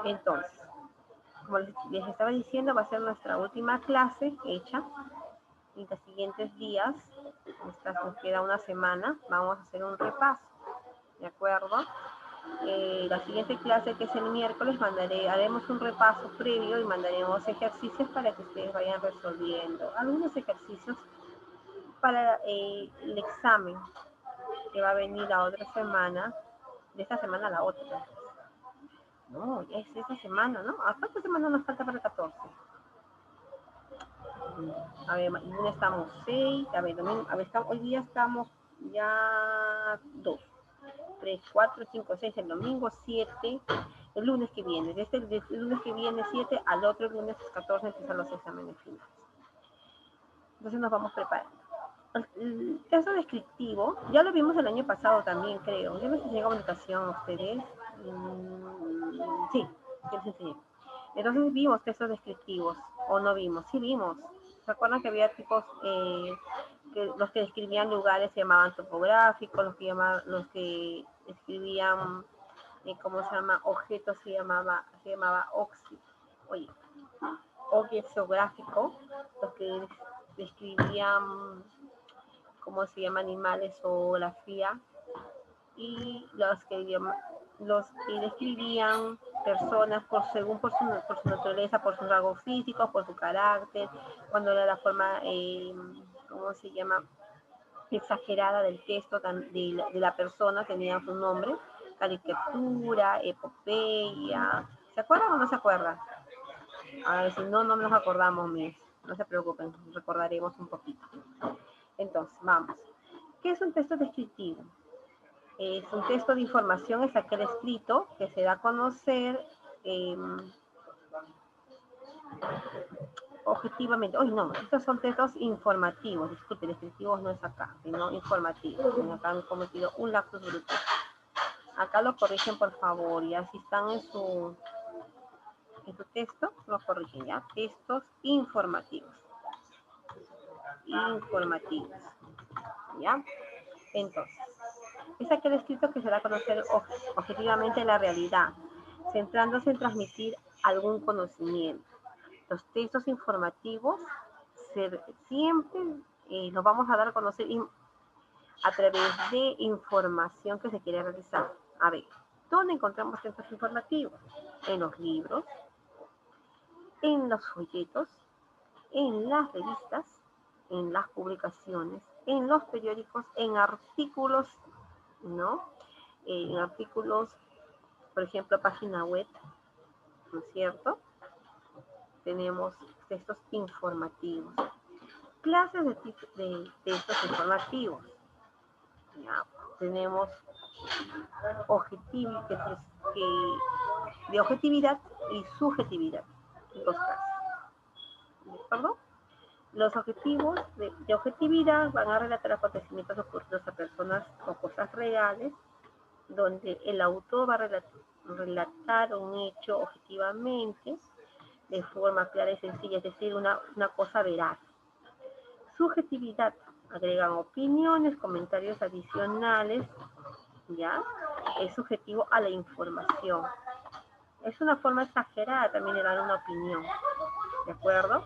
Entonces, como les estaba diciendo, va a ser nuestra última clase hecha. Y los siguientes días, nos queda una semana, vamos a hacer un repaso. ¿De acuerdo? La siguiente clase, que es el miércoles, haremos un repaso previo y mandaremos ejercicios para que ustedes vayan resolviendo. Algunos ejercicios para el examen que va a venir la otra semana, de esta semana a la otra. No, ya es esta semana, ¿no? ¿A cuántas semanas nos falta para el 14? A ver, lunes estamos 6, a ver, domingo, a ver, hoy día estamos ya 2, 3, 4, 5, 6, el domingo 7, el lunes que viene, desde el lunes que viene 7 al otro lunes 14 empiezan los exámenes finales. Entonces nos vamos preparando. El caso descriptivo, ya lo vimos el año pasado también, creo. Yo les enseñé comunicación a ustedes. Sí, les enseñé. Entonces vimos textos descriptivos, o no vimos, sí vimos. ¿Se acuerdan que había tipos, que los que describían lugares se llamaban topográficos, los que escribían, ¿cómo se llama? Objetos se llamaba geográfico, los que describían, ¿cómo se llama? Animales o geografía, y los que describían personas por su naturaleza, por sus rasgos físicos, por su carácter, cuando era la forma, ¿cómo se llama? Exagerada del texto de la persona, tenía su nombre, caricatura, epopeya. ¿Se acuerdan o no se acuerdan? A ver, si no nos acordamos, no se preocupen, recordaremos un poquito. Entonces, vamos. ¿Qué es un texto descriptivo? Es un texto de información, es aquel escrito que se da a conocer objetivamente. No, estos son textos informativos, disculpen, descriptivos no es acá, sino informativos. Acá han cometido un lapsus brutal. Acá lo corrigen, por favor, ya si están en su texto, lo corrigen, ya. Textos informativos. ¿Ya? Entonces, es aquel escrito que se da a conocer objetivamente la realidad, centrándose en transmitir algún conocimiento. Los textos informativos siempre los vamos a dar a conocer a través de información que se quiere realizar. A ver, ¿dónde encontramos textos informativos? En los libros, en los folletos, en las revistas, en las publicaciones, en los periódicos, en artículos, ¿no? En artículos, por ejemplo, página web, ¿no es cierto? Tenemos textos informativos. Clases de textos informativos. Ya, tenemos de objetividad y subjetividad. Dos casos. ¿De acuerdo? Los objetivos de objetividad van a relatar acontecimientos ocurridos a personas o cosas reales, donde el autor va a relatar un hecho objetivamente, de forma clara y sencilla, es decir, una cosa veraz. Subjetividad, agregan opiniones, comentarios adicionales, ¿ya? Es subjetivo a la información. Es una forma exagerada también de dar una opinión, ¿de acuerdo?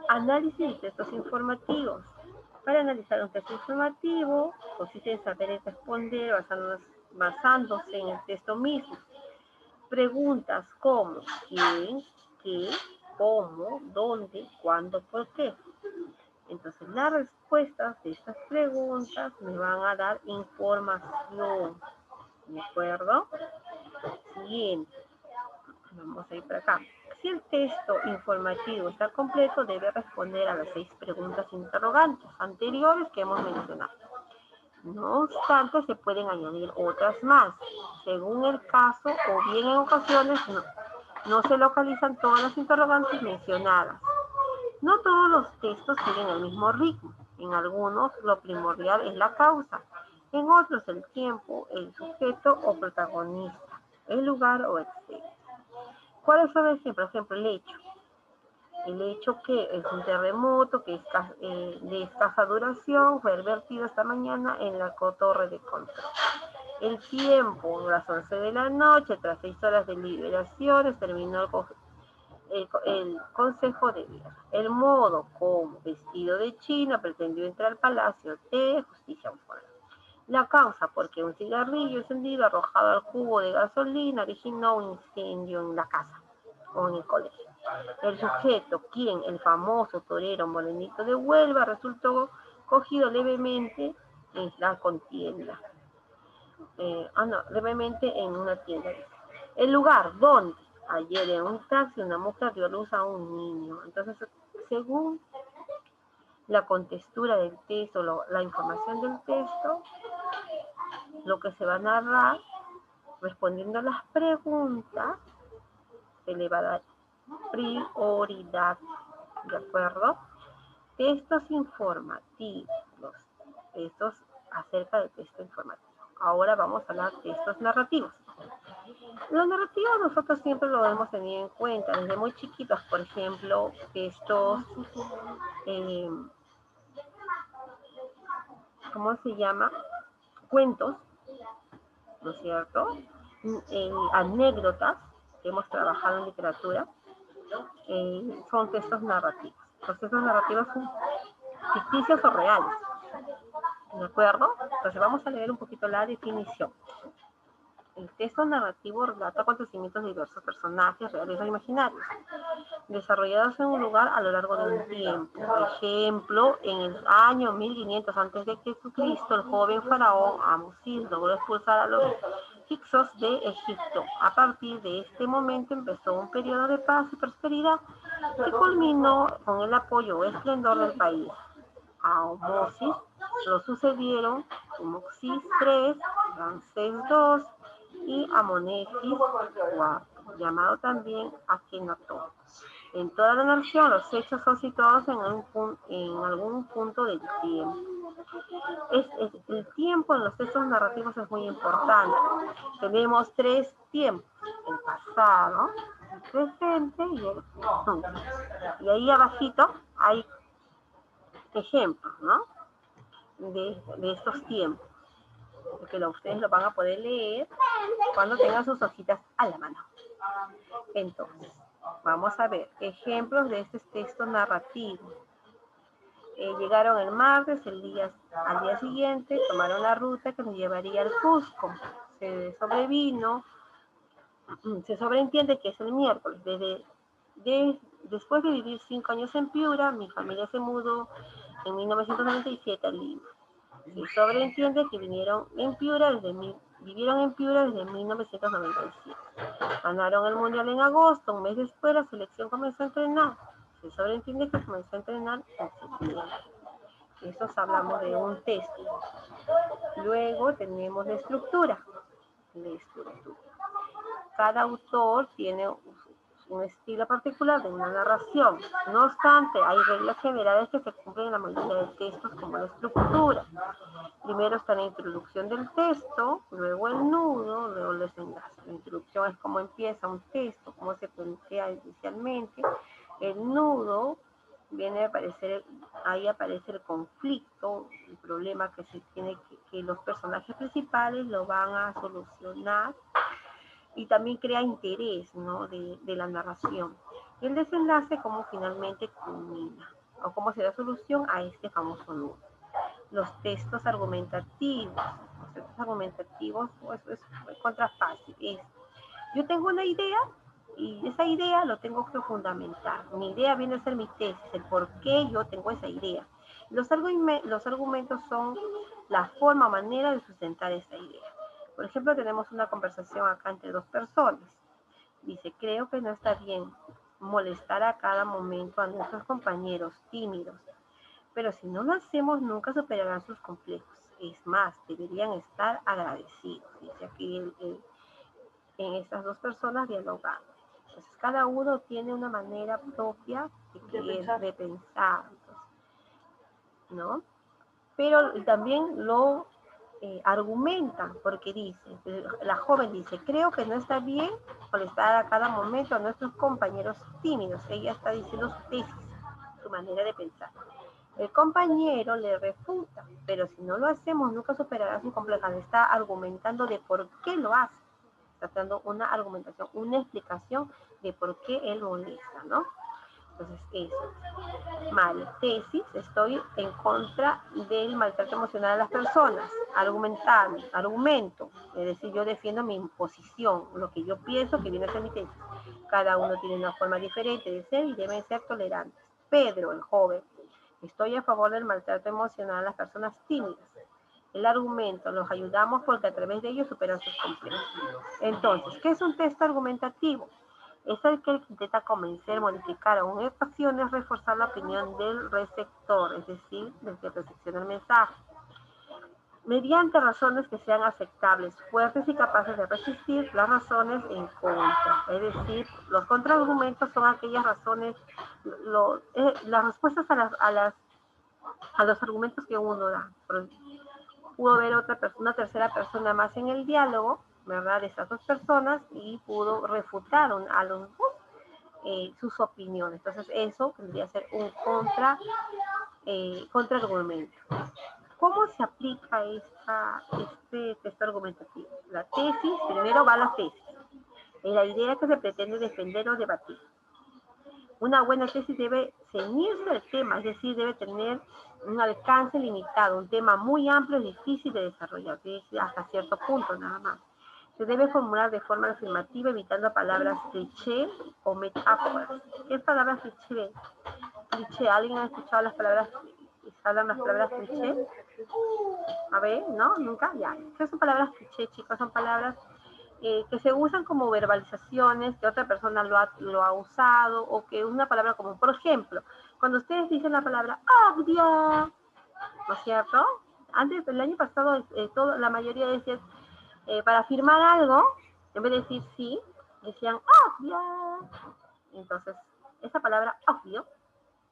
Análisis de textos informativos. Para analizar un texto informativo, consiste en saber y responder basándose en el texto mismo. Preguntas como quién, qué, cómo, dónde, cuándo, por qué. Entonces, las respuestas de estas preguntas me van a dar información. ¿De acuerdo? Siguiente. Vamos a ir para acá. Si el texto informativo está completo, debe responder a las 6 preguntas interrogantes anteriores que hemos mencionado. No obstante, se pueden añadir otras más, según el caso, o bien en ocasiones no se localizan todas las interrogantes mencionadas. No todos los textos siguen el mismo ritmo. En algunos, lo primordial es la causa. En otros, el tiempo, el sujeto o protagonista, el lugar o etc. ¿Cuáles son ejemplos? Por ejemplo, el hecho. El hecho que es un terremoto que es de escasa duración, fue vertido esta mañana en la torre de control. El tiempo, las 11 de la noche, tras 6 horas de deliberaciones, terminó el consejo de guerra. El modo como, vestido de chino, pretendió entrar al palacio de justicia foral. La causa, porque un cigarrillo encendido arrojado al cubo de gasolina originó un incendio en la casa o en el colegio. El sujeto, quien el famoso torero Morenito de Huelva, resultó cogido levemente en la contienda. Levemente en una tienda. El lugar donde ayer en un taxi una mujer dio luz a un niño. Entonces, según la contextura del texto, la información del texto, lo que se va a narrar, respondiendo a las preguntas, se le va a dar prioridad, ¿de acuerdo? Textos informativos, textos acerca del texto informativo. Ahora vamos a hablar de textos narrativos. Los narrativos nosotros siempre lo hemos tenido en cuenta, desde muy chiquitos, por ejemplo, textos, ¿cómo se llama? Cuentos, ¿no es cierto? Anécdotas que hemos trabajado en literatura, son textos narrativos. Los textos narrativos son ficticios o reales, ¿de acuerdo? Entonces vamos a leer un poquito la definición. El texto narrativo relata acontecimientos de diversos personajes reales o imaginarios, desarrollados en un lugar a lo largo de un tiempo. Por ejemplo, en el año 1500 a.C., el joven faraón Amusis logró expulsar a los hicsos de Egipto. A partir de este momento empezó un periodo de paz y prosperidad que culminó con el apoyo o esplendor del país. A Amosis lo sucedieron Tumosis III, Ramsés II y Amonesis IV, llamado también Akenatón. En toda la nación los hechos son situados en algún punto del tiempo. El tiempo en los textos narrativos es muy importante. Tenemos 3 tiempos: el pasado, el presente y el futuro. Y ahí abajito hay ejemplos, ¿no? De estos tiempos, porque ustedes lo van a poder leer cuando tengan sus hojitas a la mano. Entonces, vamos a ver ejemplos de este texto narrativo. Llegaron el martes, al día siguiente tomaron la ruta que nos llevaría al Cusco. Se sobreentiende que es el miércoles. Después de vivir 5 años en Piura, mi familia se mudó en 1997 a Lima. Se sobreentiende que vivieron en Piura desde 1997. Ganaron el Mundial en agosto, un mes después la selección comenzó a entrenar. Se sobreentiende que comenzó a entrenar en septiembre. Eso hablamos de un texto. Luego tenemos la estructura. Cada autor tiene un estilo particular de una narración. No obstante, hay reglas generales que se cumplen en la mayoría de textos, como la estructura. Primero está la introducción del texto, luego el nudo, luego el desenlace. La introducción es cómo empieza un texto, cómo se plantea inicialmente. El nudo viene a aparecer, ahí aparece el conflicto, el problema que se tiene que los personajes principales lo van a solucionar, y también crea interés, ¿no?, de la narración. Y el desenlace, cómo finalmente culmina, o cómo se da solución a este famoso nudo. Los textos argumentativos. Pues, es contra fácil. Yo tengo una idea y esa idea lo tengo que fundamentar. Mi idea viene a ser mi tesis, el por qué yo tengo esa idea. Los argumentos son la forma o manera de sustentar esa idea. Por ejemplo, tenemos una conversación acá entre 2 personas. Dice: creo que no está bien molestar a cada momento a nuestros compañeros tímidos, pero si no lo hacemos nunca superarán sus complejos. Es más, deberían estar agradecidos. Dice aquí en estas 2 personas dialogando. Entonces, cada uno tiene una manera propia de pensar, ¿no? Pero también lo argumentan, porque dice, la joven dice: creo que no está bien molestar a cada momento a nuestros compañeros tímidos. Ella está diciendo su tesis, su manera de pensar. El compañero le refuta, pero si no lo hacemos, nunca superará su complejidad. Está argumentando de por qué lo hace. Está dando una argumentación, una explicación de por qué él molesta, ¿no? Entonces, eso. Mal. Tesis, estoy en contra del maltrato emocional a las personas. Argumento. Es decir, yo defiendo mi posición, lo que yo pienso que viene a ser mi tesis. Cada uno tiene una forma diferente de ser y deben ser tolerantes. Pedro, el joven, estoy a favor del maltrato emocional a las personas tímidas. El argumento, los ayudamos porque a través de ellos superan sus complejos. Entonces, ¿qué es un texto argumentativo? Es el que intenta convencer, modificar o en ocasiones reforzar la opinión del receptor, es decir, del que recepciona el mensaje, mediante razones que sean aceptables, fuertes y capaces de resistir las razones en contra. Es decir, los contraargumentos son aquellas razones, las respuestas a los argumentos que uno da. Pudo haber una tercera persona más en el diálogo, ¿verdad? De esas dos personas y pudo refutar a los dos sus opiniones. Entonces eso tendría que ser un contraargumento. ¿Cómo se aplica este texto argumentativo? La tesis, primero va la tesis, la idea que se pretende defender o debatir. Una buena tesis debe ceñirse al tema, es decir, debe tener un alcance limitado, un tema muy amplio y difícil de desarrollar, hasta cierto punto nada más. Se debe formular de forma afirmativa, evitando palabras cliché o metáforas. ¿Qué es palabras cliché? Cliché, ¿alguien ha escuchado las palabras cliché? A ver, ¿no? ¿Nunca? Ya. ¿Qué son palabras cliché, chicos? Son palabras que se usan como verbalizaciones, que otra persona lo ha usado, o que una palabra como, por ejemplo, cuando ustedes dicen la palabra obvio, ¿no es cierto? Antes, el año pasado, la mayoría decía, para afirmar algo, en vez de decir sí, decían obvio. Entonces, esa palabra obvio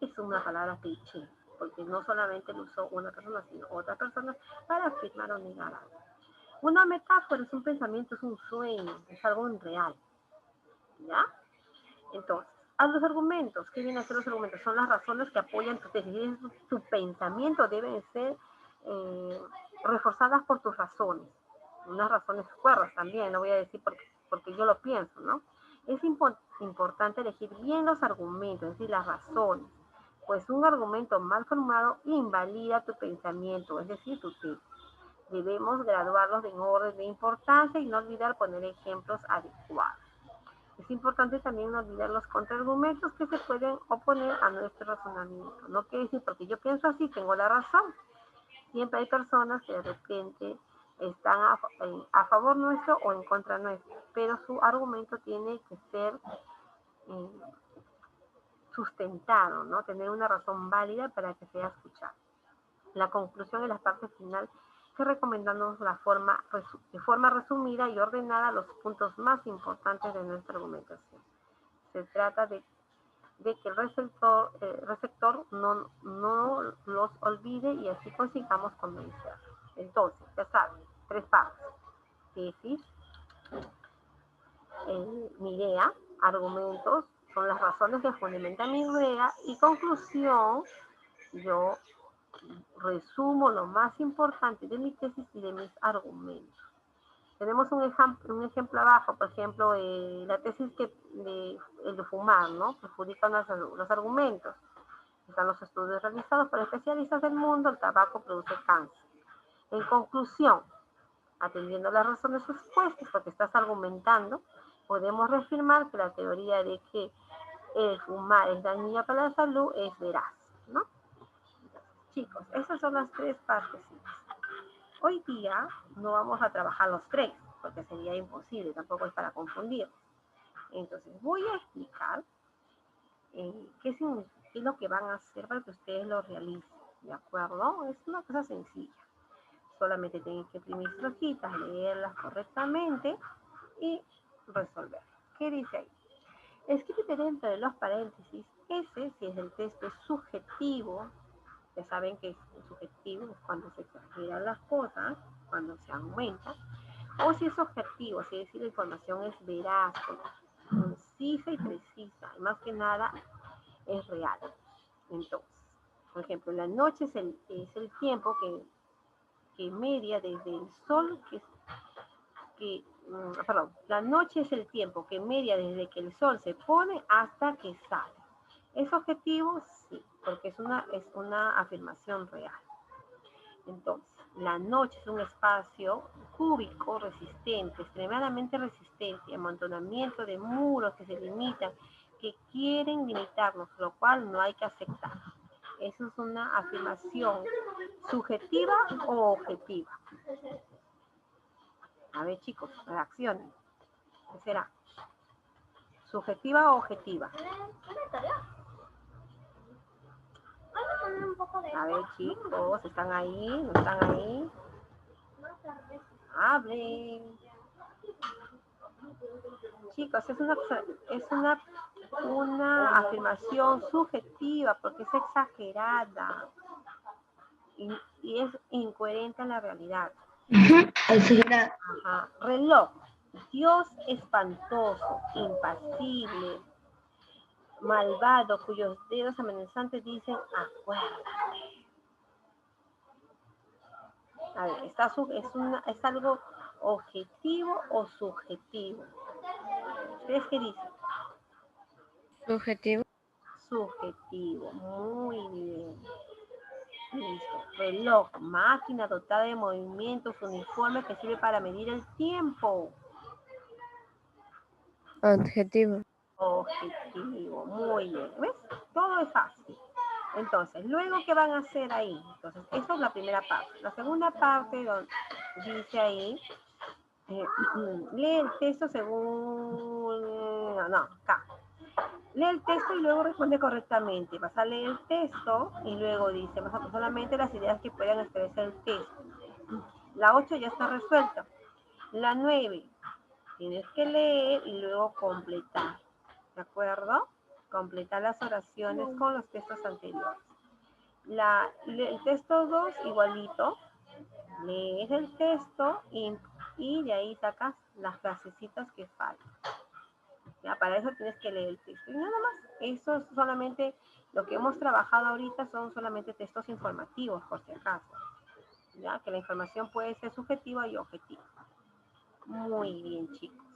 es una palabra cliché, porque no solamente lo usó una persona, sino otras personas para afirmar o negar algo. Una metáfora es un pensamiento, es un sueño, es algo irreal, ¿ya? Entonces, a los argumentos, ¿qué vienen a ser los argumentos? Son las razones que apoyan tu tesis. Tu pensamiento debe ser reforzadas por tus razones, unas razones fuertes también, no voy a decir porque yo lo pienso, ¿no? Es importante elegir bien los argumentos, es decir, las razones, pues un argumento mal formado invalida tu pensamiento, es decir, tu tesis. Debemos graduarlos en orden de importancia y no olvidar poner ejemplos adecuados. Es importante también no olvidar los contraargumentos que se pueden oponer a nuestro razonamiento. No quiere decir porque yo pienso así, tengo la razón. Siempre hay personas que de repente están a favor nuestro o en contra nuestro, pero su argumento tiene que ser eh, sustentado, ¿no? Tener una razón válida para que sea escuchado. La conclusión es la parte final que recomendamos de forma resumida y ordenada los puntos más importantes de nuestra argumentación. Se trata de que el receptor no los olvide y así consigamos convencerlo. Entonces, ya saben, 3 partes. Tesis, mi idea, argumentos, son las razones que fundamentan mi idea y conclusión, yo resumo lo más importante de mi tesis y de mis argumentos. Tenemos un ejemplo abajo, por ejemplo, la tesis de fumar, ¿no? Perjudica la salud. Los argumentos. Están los estudios realizados por especialistas del mundo, el tabaco produce cáncer. En conclusión, atendiendo las razones expuestas, porque estás argumentando, podemos reafirmar que la teoría de que el fumar es dañino para la salud es veraz, ¿no? Chicos, esas son las 3 partes. Hoy día no vamos a trabajar los 3, porque sería imposible, tampoco es para confundir. Entonces, voy a explicar qué es lo que van a hacer para que ustedes lo realicen, ¿de acuerdo? Es una cosa sencilla. Solamente tienen que imprimir sus hojitas, leerlas correctamente y resolver. ¿Qué dice ahí? Escribe dentro de los paréntesis ese, si es el texto subjetivo. Ya saben que el subjetivo es cuando se exageran las cosas, cuando se aumenta. O si es objetivo, es decir, la información es veraz, concisa y precisa. Y más que nada, es real. Entonces, Por ejemplo, la noche es el tiempo que media desde el sol, perdón, la noche es el tiempo que media desde que el sol se pone hasta que sale. ¿Es objetivo? Sí, porque es una afirmación real. Entonces, la noche es un espacio cúbico resistente, extremadamente resistente, amontonamiento de muros que se limitan, que quieren limitarnos, lo cual no hay que aceptar. Eso es una afirmación subjetiva o objetiva. A ver, chicos, reaccionen. ¿Qué será? ¿Subjetiva o objetiva? A ver, chicos, ¿están ahí? ¿No están ahí? Hablen. Chicos, una afirmación subjetiva porque es exagerada y es incoherente en la realidad. Ajá. Reloj. Dios espantoso, impasible, malvado, cuyos dedos amenazantes dicen, acuérdate. A ver, ¿es algo objetivo o subjetivo? ¿Ustedes qué dicen? Subjetivo. Subjetivo, muy bien. Listo. Reloj, máquina dotada de movimientos uniformes que sirve para medir el tiempo. Objetivo. Objetivo, muy bien. ¿Ves? Todo es fácil. Entonces, luego, ¿qué van a hacer ahí? Entonces, esa es la primera parte. La segunda parte donde dice ahí, lee el texto según... No, acá. Lee el texto y luego responde correctamente. Vas a leer el texto y luego dice, vas a solamente las ideas que puedan expresar el texto. La 8 ya está resuelta. La 9, tienes que leer y luego completar. ¿De acuerdo? Completar las oraciones con los textos anteriores. El texto 2, igualito. Lees el texto y de ahí sacas las frasecitas que faltan. Ya, para eso tienes que leer el texto. Y nada más, eso es solamente, lo que hemos trabajado ahorita son solamente textos informativos, por si acaso. Ya, que la información puede ser subjetiva y objetiva. Muy bien, chicos.